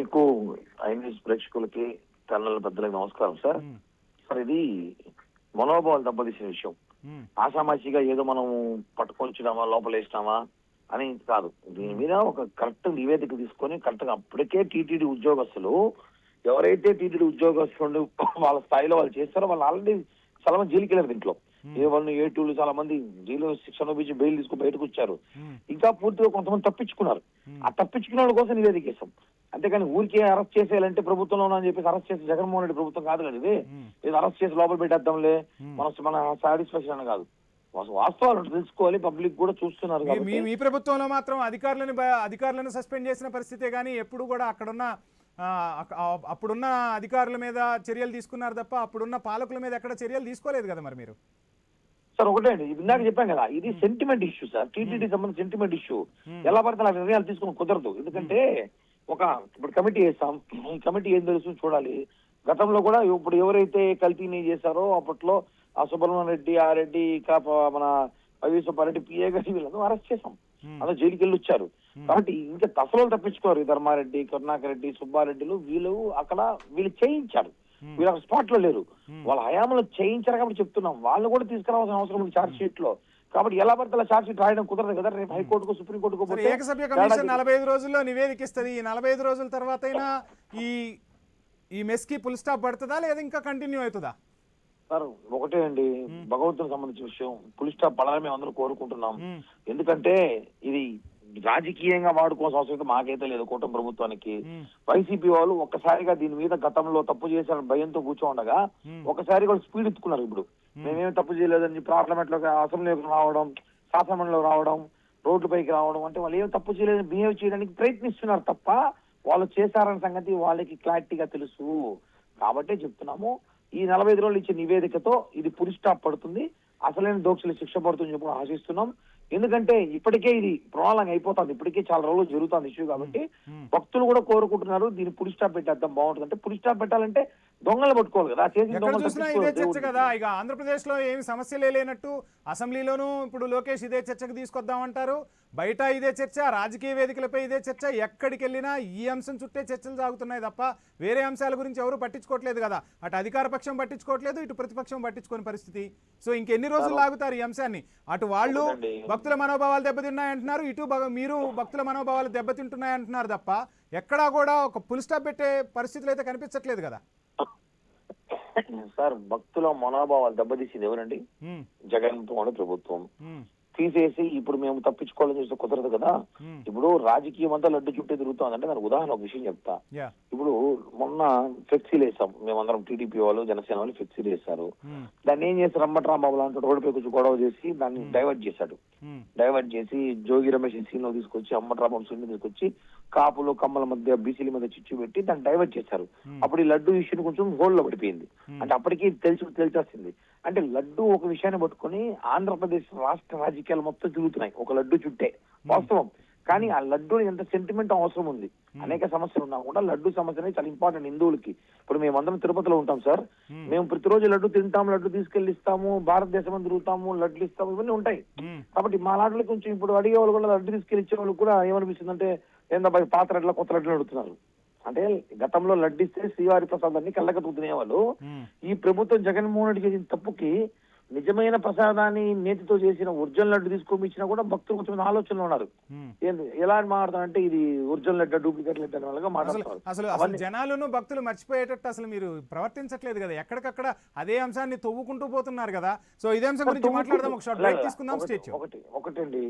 మీకు ఐన్యూస్ ప్రేక్షకులకి ఛానల్ పెద్దలకు నమస్కారం సార్. సార్ ఇది మనోభావాలు దెబ్బతీసిన విషయం. ఆషామాషిగా ఏదో మనం పట్టుకొచ్చినామా లోపలేసినామా అని కాదు. దీని మీద ఒక కరెక్ట్ నివేదిక తీసుకొని కరెక్ట్ గా అప్పటికే టీటీడీ ఉద్యోగస్తులు ఎవరైతే టీటీడీ ఉద్యోగస్తులు వాళ్ళ స్థాయిలో వాళ్ళు చేస్తారో వాళ్ళు ఆల్రెడీ చాలా మంది జైలుకి వెళ్ళారు. దీంట్లో A1 A2 చాలా మంది జైలు శిక్ష అనుభవించి బెయిల్ తీసుకుని బయటకు వచ్చారు. ఇంకా పూర్తిగా కొంతమంది తప్పించుకున్నారు. ఆ తప్పించుకున్న వాళ్ళ కోసం నివేదికేశాం. అంతేకాని ఊరికే అరెస్ట్ చేసేయాలంటే ప్రభుత్వంలో అని చెప్పేసి అరెస్ట్ చేసి జగన్మోహన్ రెడ్డి ప్రభుత్వం కాదు కదా ఇది. ఇది అరెస్ట్ చేసి లోపల పెట్టేద్దాంలే మన సాటిస్ఫాక్షన్ అని కాదు. వాస్తవాలు తెలుసుకోవాలి. పబ్లిక్ కూడా చూస్తున్నారు. మీ ప్రభుత్వంలో మాత్రం అధికారులను సస్పెండ్ చేసిన పరిస్థితే కానీ ఎప్పుడు కూడా అప్పుడున్న అధికారుల మీద చర్యలు తీసుకున్నారు తప్ప అప్పుడున్న పాలకుల మీద ఎక్కడ చర్యలు తీసుకోలేదు కదా మరి మీరు. సార్ ఒకటే అండి, ఇందాక చెప్పాం కదా, ఇది సెంటిమెంట్ ఇష్యూ సార్. టీటీడీ సంబంధించిన సెంటిమెంట్ ఇష్యూ. ఎలా పడితే అలా నిర్ణయాలు తీసుకుని కుదరదు. ఎందుకంటే ఇప్పుడు కమిటీ వేస్తాం. ఈ కమిటీ ఏం తెలుసు చూడాలి. గతంలో కూడా ఇప్పుడు ఎవరైతే కల్తీని చేశారో అప్పట్లో ఆ సుబ్రహ్మణ్యం రెడ్డి, ఆ రెడ్డి, ఇంకా మన వైవి సుబ్బారెడ్డి, పిఏ గారి వీళ్ళను అరెస్ట్ చేశాం. అలా జైలుకి వెళ్ళి వచ్చారు. కాబట్టి ఇంకా తసలు తప్పించుకోరు. ధర్మారెడ్డి, కరుణాకర్ రెడ్డి, సుబ్బారెడ్డిలు వీళ్ళు చేయించారు. వీళ్ళు అక్కడ స్పాట్ లో లేరు. వాళ్ళ హయాంలో చేయించారు కాబట్టి చెప్తున్నాం. వాళ్ళు కూడా తీసుకురావాల్సిన అవసరం ఉంది ఛార్జ్ షీట్ లో. కాబట్టి ఎలా పడితే అలా ఛార్జ్ షీట్ రాయడం కుదరదు కదా. రేపు హైకోర్టుకు, సుప్రీంకోర్టుకు ఏకసభ్య కమిషన్ 45 రోజుల్లో నివేదిక ఇస్తుంది. ఈ 45 రోజుల తర్వాత అయినా ఈ మెస్ కి ఫుల్ స్టాప్ పడుతుందా లేదా ఇంకా కంటిన్యూ అవుతుందా? సార్ ఒకటే అండి, భగవంతునికి సంబంధించిన విషయం. ఫుల్ స్టాప్ పడాలని మేము అందరూ కోరుకుంటున్నాం. ఎందుకంటే ఇది రాజకీయంగా వాడుకోవాల్సిన అవసరం మాకైతే లేదు. కూటమి ప్రభుత్వానికి వైసీపీ వాళ్ళు ఒక్కసారిగా దీని మీద గతంలో తప్పు చేశారని భయంతో కూర్చోండగా ఒకసారి వాళ్ళు స్పీడ్ ఎత్తుకున్నారు. ఇప్పుడు మేమేం తప్పు చేయలేదని పార్లమెంట్ లో, అసెంబ్లీలోకి రావడం, శాసనమండలిలో రావడం, రోడ్లపైకి రావడం, అంటే వాళ్ళు ఏం తప్పు చేయలేదని బిహేవ్ చేయడానికి ప్రయత్నిస్తున్నారు తప్ప వాళ్ళు చేశారన్న సంగతి వాళ్ళకి క్లారిటీగా తెలుసు. కాబట్టే చెప్తున్నాము, ఈ 45 రోజులు ఇచ్చే నివేదికతో ఇది ఫుల్ స్టాప్ పడుతుంది. అసలైన దోషులు శిక్ష పడుతుందని చెప్పి ఆశిస్తున్నాం. ఎందుకంటే ఇప్పటికే ఇది ప్రణాళిక అయిపోతుంది. ఇప్పటికే చాలా రోజులు జరుగుతుంది ఇష్యూ. కాబట్టి భక్తులు కూడా కోరుకుంటున్నారు దీన్ని ఫుల్ స్టాప్ పెట్టేద్దాం బాగుంటుంది. అంటే ఫుల్ స్టాప్ పెట్టాలంటే దొంగలు పట్టుకోవాలి కదా. ఇదే చర్చ కదా. ఇక ఆంధ్రప్రదేశ్ లో ఏమి సమస్యలే లేనట్టు అసెంబ్లీలోనూ ఇప్పుడు లోకేష్ ఇదే చర్చకు తీసుకొద్దామంటారు. బయట ఇదే చర్చ, రాజకీయ వేదికలపై ఇదే చర్చ. ఎక్కడికి వెళ్ళినా ఈ అంశం చుట్టే చర్చలు సాగుతున్నాయి తప్ప వేరే అంశాల గురించి ఎవరు పట్టించుకోవట్లేదు కదా. అటు అధికార పక్షం పట్టించుకోవట్లేదు, ఇటు ప్రతిపక్షం పట్టించుకోని పరిస్థితి. సో ఇంకెన్ని రోజులు లాగుతారు ఈ అంశాన్ని? అటు వాళ్ళు భక్తుల మనోభావాలు దెబ్బతిన్నాయంటున్నారు, ఇటు మీరు భక్తుల మనోభావాలు దెబ్బతింటున్నాయంటున్నారు తప్ప ఎక్కడా కూడా ఒక ఫుల్ స్టాప్ పెట్టే పరిస్థితులు అయితే కనిపించట్లేదు కదా. సార్ భక్తుల మనోభావాలు దెబ్బతీసింది ఎవరండి? జగన్మోహన్ ప్రభుత్వం. తీసేసి ఇప్పుడు మేము తప్పించుకోవాలని చూస్తే కుదరదు కదా. ఇప్పుడు రాజకీయం అంతా లడ్డు చుట్టే తిరుగుతుంది. అంటే దానికి ఉదాహరణ ఒక విషయం చెప్తా. ఇప్పుడు మొన్న ఫ్లెక్సీలు వేసాం మేమందరం, టీడీపీ వాళ్ళు, జనసేన వాళ్ళు ఫ్లెక్సీలు వేశారు. దాన్ని ఏం చేస్తారు, రమ్మట రాంబాబు లాంటి రోడ్డుపై కొంచెం గొడవ చేసి దాన్ని డైవర్ట్ చేశాడు. డైవర్ట్ చేసి జోగి రమేష్ సీన్ తీసుకొచ్చి, అమ్మట రాంబాబు సీన్ తీసుకొచ్చి కాపులు కమ్మల మధ్య, బీసీల మధ్య చిచ్చు పెట్టి దాన్ని డైవర్ట్ చేశారు. అప్పుడు ఈ లడ్డు ఇష్యూని కొంచెం హోల్డ్ లో పడిపోయింది. అంటే అప్పటికి తెలిసాల్సింది. అంటే లడ్డు ఒక విషయాన్ని పట్టుకుని ఆంధ్రప్రదేశ్ రాష్ట్ర రాజకీయాలు మొత్తం తిరుగుతున్నాయి ఒక లడ్డు చుట్టే. వాస్తవం. కానీ ఆ లడ్డు ఎంత సెంటిమెంట్ అవసరం ఉంది. అనేక సమస్యలు ఉన్నా కూడా లడ్డు సమస్య అనేది చాలా ఇంపార్టెంట్ హిందువులకి. ఇప్పుడు మేమందరం తిరుపతిలో ఉంటాం సార్. మేము ప్రతిరోజు లడ్డు తింటాము, లడ్డు తీసుకెళ్లి ఇస్తాము, భారతదేశం తిరుగుతాము, లడ్లు ఇస్తాము, ఇవన్నీ ఉంటాయి. కాబట్టి మా లాంటి కొంచెం ఇప్పుడు అడిగే వాళ్ళు కూడా లడ్డు తీసుకెళ్లి ఇచ్చే వాళ్ళు కూడా ఏమనిపిస్తుంది అంటే, ఏందా పాత లడ్ల కొత్త లడ్లు అడుగుతున్నారు. అంటే గతంలో లడ్డిస్తే శ్రీవారి ప్రసాదాన్ని కళ్ళకత్తు తినేవాళ్ళు. ఈ ప్రభుత్వం జగన్మోహన్ రెడ్డి చేసిన తప్పుకి నిజమైన ప్రసాదాన్ని నేతితో చేసిన ఒరిజినల్ లడ్డు తీసుకొచ్చినా కూడా భక్తులు కొంచెం ఆలోచనలు ఉన్నారు. ఎలా మాట్లాడతారంటే ఇది ఒరిజినల్ లడ్డు, డూప్లికేట్ లడ్డు అనే వాళ్ళగా మాట్లాడతారు. అసలు జనాలను భక్తులు మర్చిపోయేటట్టు అసలు మీరు ప్రవర్తించట్లేదు కదా. ఎక్కడికక్కడ అదే అంశాన్ని తవ్వుకుంటూ పోతున్నారు కదా. సో ఇదే అంశం గురించి మాట్లాడదాం. ఒక షార్ట్ బ్రేక్ తీసుకుందాం. ఒకటండి,